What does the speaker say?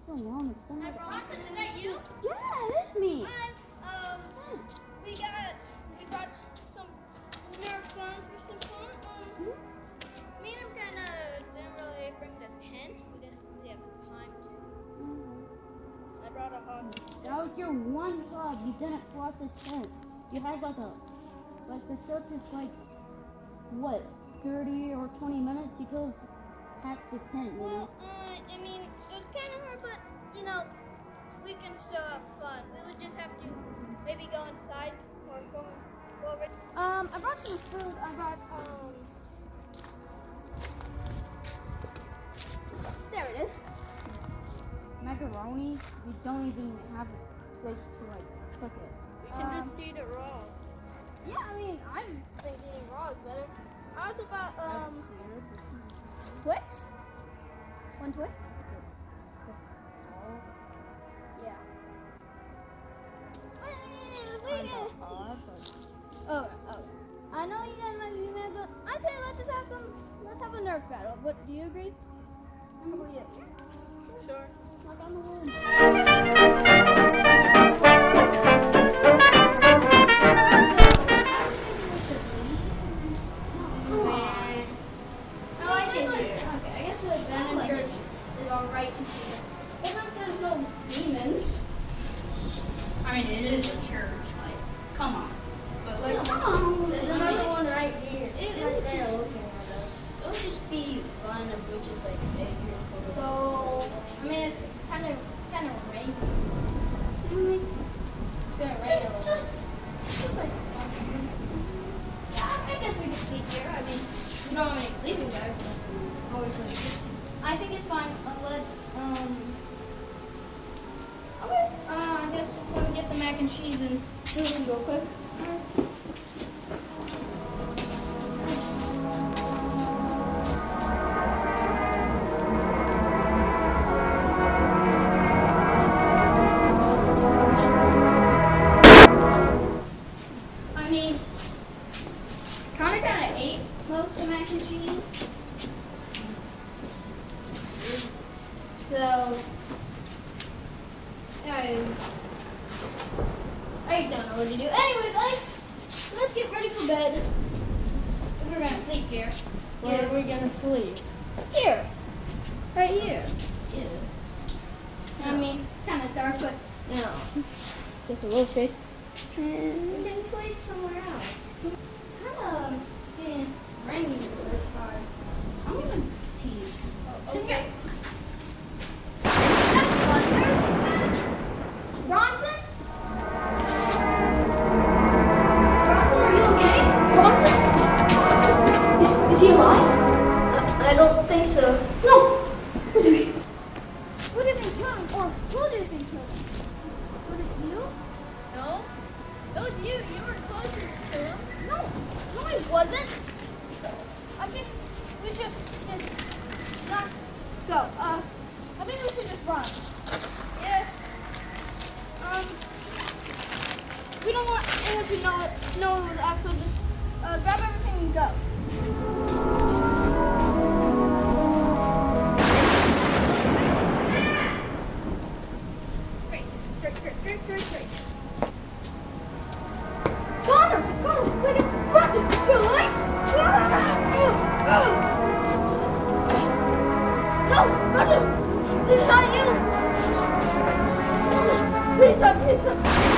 so long. It's been Hi, like... Bronson, is that you? Yeah, it is me. Hi. We got some Nerf guns for some fun. Me and him kind of didn't really bring the tent. We didn't really have time to. I brought a hot. That was your one job. You didn't pull out the tent. You had like the search is like, what, 30 or 20 minutes? You could have packed the tent, you know? Well, I mean, it was kind of hard, but, you know, we can still have fun. We would just have to maybe go inside or go over. I brought some food. I brought, there it is. Macaroni, we don't even have a place to like cook it. We can just eat it raw. Yeah, I mean, I think eating raw is better. I also got, That's weird. Twix. One Twix? With salt. Yeah. Kind of odd, but Okay. I know you guys might be mad, but I say let's have a Nerf battle. What, do you agree? How about you? Sure. Knock on the wood. Okay, I guess the abandoned church is alright to see it. As long as there's no demons. I mean, it is a church. Like, come on. But like, Come on. there's another one right here. Right there, looking at us. It would just be fun if we just like stay here for the. So, I mean, it's kind of raining. It's gonna rain a little. Just like. I guess we could sleep here. I mean, we don't have any sleeping bags. I think it's fine. Let's okay. I guess let me get the mac and cheese and food real quick. I mean, kind of ate most of mac and cheese. So, I don't know what to do. Anyway, guys, let's get ready for bed. We're gonna sleep here. Where are we gonna sleep? Here. Right here. Yeah. I mean, kind of dark, but No. just a little shake. We can sleep somewhere else. kind of been raining really hard. I'm gonna pee. Okay. That's thunder. Bronson? Bronson, are you okay? Bronson? Is he alive? I don't think so. No. Who do you think killed him? Or who do you think killed him? Was it you? No. It was you. You were closest to him. No, it wasn't. I think we should just not go. I think we should just run. Yes. We don't want anyone to know it was us, so just grab everything and go. Great. Connor, quick, Roger, you're alive? No, Roger, this is not you. Please stop.